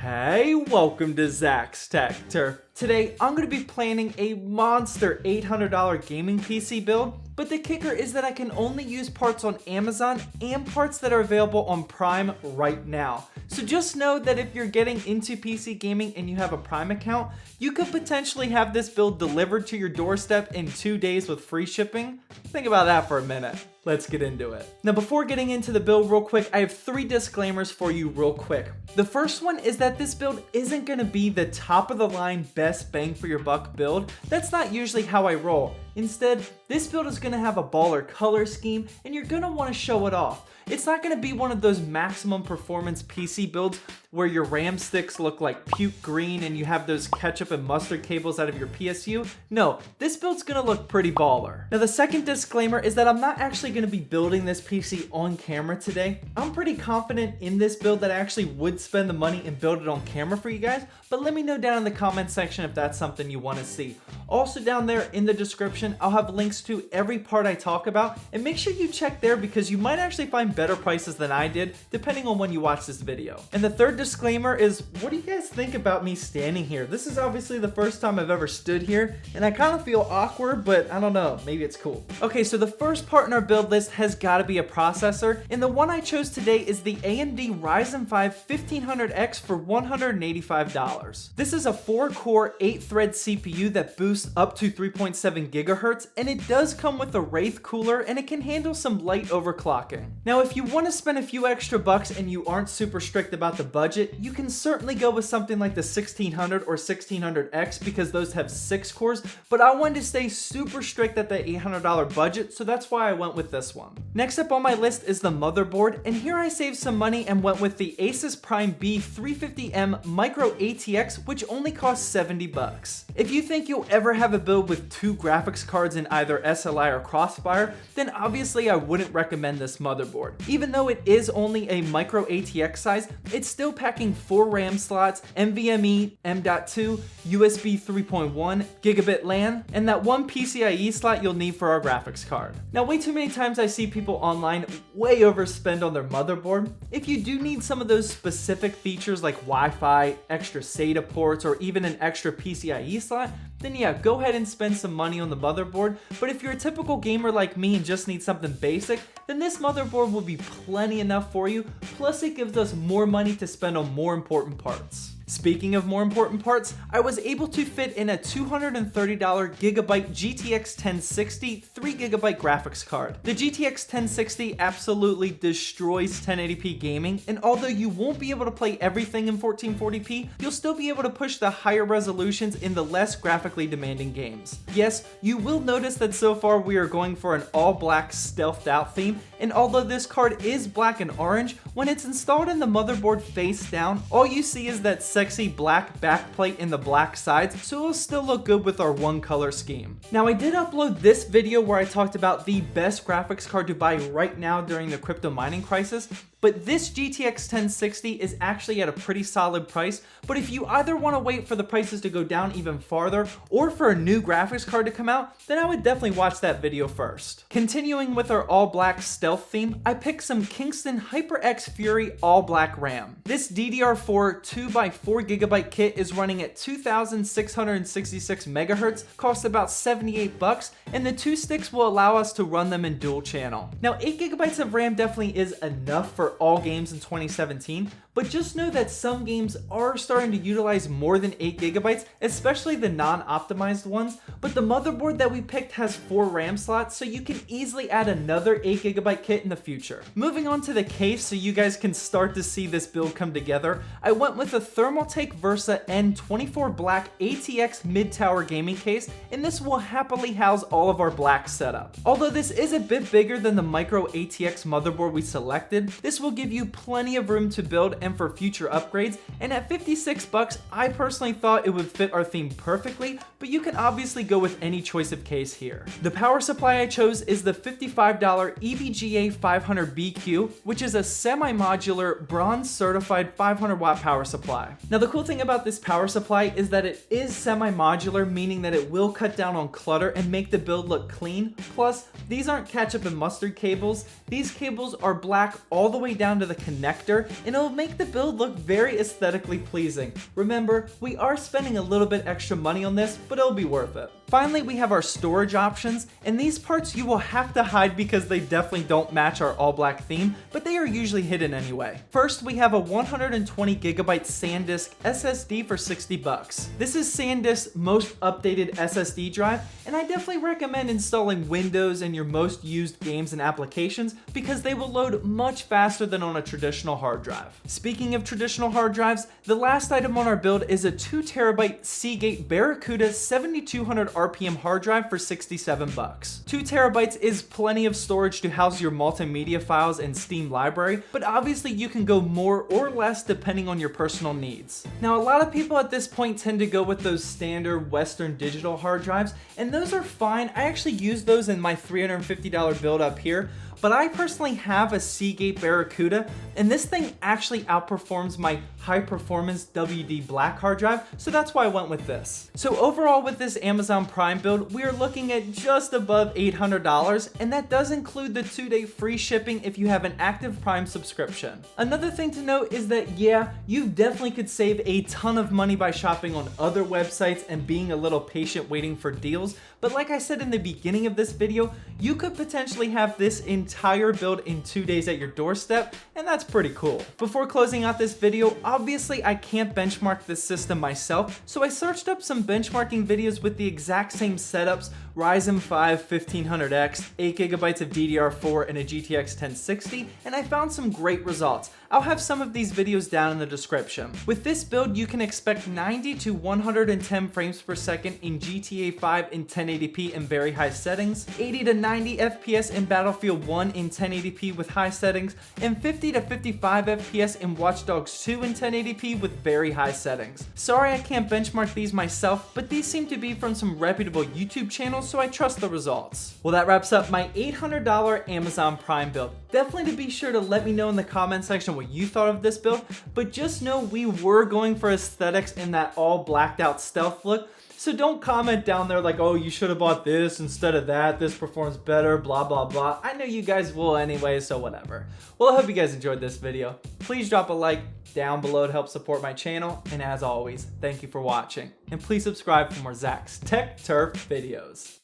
Hey, welcome to Zach's Tech Turf. Today, I'm going to be planning a monster $800 gaming PC build, but the kicker is that I can only use parts on Amazon and parts that are available on Prime right now. So just know that if you're getting into PC gaming and you have a Prime account, you could potentially have this build delivered to your doorstep in 2 days with free shipping. Think about that for a minute. Let's get into it. Now, before getting into the build real quick, I have 3 disclaimers for you real quick. The first one is that this build isn't going to be the top of the line best bang for your buck build. That's not usually how I roll. Instead, this build is going to have a baller color scheme and you're going to want to show it off. It's not going to be one of those maximum performance PC builds where your RAM sticks look like puke green and you have those ketchup and mustard cables out of your PSU. No, this build's going to look pretty baller. Now, the second disclaimer is that I'm not actually going to be building this PC on camera today. I'm pretty confident in this build that I actually would spend the money and build it on camera for you guys, but let me know down in the comment section if that's something you want to see. Also down there in the description, I'll have links to every part I talk about, and make sure you check there because you might actually find better prices than I did, depending on when you watch this video. And the third disclaimer is, what do you guys think about me standing here? This is obviously the first time I've ever stood here, and I kind of feel awkward, but I don't know, maybe it's cool. Okay, so the first part in our build list has got to be a processor, and the one I chose today is the AMD Ryzen 5 1500X for $185. This is a 4-core, 8-thread CPU that boosts up to 3.7 gigahertz, and it does come with a Wraith cooler, and it can handle some light overclocking. Now, if you want to spend a few extra bucks and you aren't super strict about the budget, you can certainly go with something like the 1600 or 1600X because those have 6 cores, but I wanted to stay super strict at the $800 budget, so that's why I went with this one. Next up on my list is the motherboard, and here I saved some money and went with the Asus Prime B350M Micro ATX, which only costs 70 bucks. If you think you'll ever have a build with 2 graphics cards in either SLI or Crossfire, then obviously I wouldn't recommend this motherboard. Even though it is only a Micro ATX size, it's still packing 4 RAM slots, NVMe M.2, USB 3.1, Gigabit LAN, and that 1 PCIe slot you'll need for our graphics card. Now, way too many times I see people online way overspend on their motherboard. If you do need some of those specific features like Wi-Fi, extra SATA ports, or even an extra PCIe slot, then yeah, go ahead and spend some money on the motherboard. But if you're a typical gamer like me and just need something basic, then this motherboard will be plenty enough for you, plus it gives us more money to spend on more important parts. Speaking of more important parts, I was able to fit in a $230 Gigabyte GTX 1060 3GB graphics card. The GTX 1060 absolutely destroys 1080p gaming, and although you won't be able to play everything in 1440p, you'll still be able to push the higher resolutions in the less graphically demanding games. Yes, you will notice that so far we are going for an all-black stealthed out theme, and although this card is black and orange, when it's installed in the motherboard face down, all you see is that sexy black backplate in the black sides, so it'll still look good with our 1-color scheme. Now, I did upload this video where I talked about the best graphics card to buy right now during the crypto mining crisis, but this GTX 1060 is actually at a pretty solid price. But if you either want to wait for the prices to go down even farther or for a new graphics card to come out, then I would definitely watch that video first. Continuing with our all black stealth theme, I picked some Kingston HyperX Fury all black RAM. This DDR4 2x4GB kit is running at 2666 megahertz, costs about 78 bucks, and the 2 sticks will allow us to run them in dual channel. Now, 8GB of RAM definitely is enough for all games in 2017, but just know that some games are starting to utilize more than 8GB, especially the non-optimized ones, but the motherboard that we picked has 4 RAM slots, so you can easily add another 8GB kit in the future. Moving on to the case so you guys can start to see this build come together, I went with a Thermaltake Versa N24 Black ATX mid-tower gaming case, and this will happily house all of our black setup. Although this is a bit bigger than the Micro ATX motherboard we selected, this will give you plenty of room to build and for future upgrades, and at 56 bucks, I personally thought it would fit our theme perfectly, but you can obviously go with any choice of case here. The power supply I chose is the $55 EVGA 500BQ, which is a semi-modular bronze certified 500 watt power supply. Now, the cool thing about this power supply is that it is semi-modular, meaning that it will cut down on clutter and make the build look clean. Plus, these aren't ketchup and mustard cables. These cables are black all the way down to the connector, and it'll make make the build look very aesthetically pleasing. Remember, we are spending a little bit extra money on this, but it'll be worth it. Finally, we have our storage options, and these parts you will have to hide because they definitely don't match our all black theme, but they are usually hidden anyway. First, we have a 120 gigabyte SanDisk SSD for $60. This is SanDisk's most updated SSD drive, and I definitely recommend installing Windows in your most used games and applications because they will load much faster than on a traditional hard drive. Speaking of traditional hard drives, the last item on our build is a 2 terabyte Seagate Barracuda 7200 RPM hard drive for $67. 2 terabytes is plenty of storage to house your multimedia files and Steam library, but obviously you can go more or less depending on your personal needs. Now, a lot of people at this point tend to go with those standard Western Digital hard drives, and those are fine. I actually use those in my $350 build up here, but I personally have a Seagate Barracuda, and this thing actually outperforms my high performance WD Black hard drive, so that's why I went with this. So overall with this Amazon Prime build, we are looking at just above $800, and that does include the 2-day free shipping if you have an active Prime subscription. Another thing to note is that yeah, you definitely could save a ton of money by shopping on other websites and being a little patient waiting for deals, but like I said in the beginning of this video, you could potentially have this entire build in 2 days at your doorstep, and that's pretty cool. Before closing out this video, obviously I can't benchmark this system myself, so I searched up some benchmarking videos with the exact same setups, Ryzen 5 1500X, 8 gigabytes of DDR4, and a GTX 1060, and I found some great results. I'll have some of these videos down in the description. With this build, you can expect 90 to 110 frames per second in GTA 5 in 1080p in very high settings, 80 to 90 FPS in Battlefield 1 in 1080p with high settings, and 50 to 55 FPS in Watch Dogs 2 in 1080p with very high settings. Sorry I can't benchmark these myself, but these seem to be from some reputable YouTube channels, so I trust the results. Well, that wraps up my $800 Amazon Prime build. Definitely to be sure to let me know in the comment section what you thought of this build, but just know we were going for aesthetics in that all blacked out stealth look, so don't comment down there like, oh, you should have bought this instead of that, this performs better, blah blah blah. I know you guys will anyway, so whatever. Well, I hope you guys enjoyed this video. Please drop a like down below to help support my channel, and as always, thank you for watching, and please subscribe for more Zach's Tech Turf videos.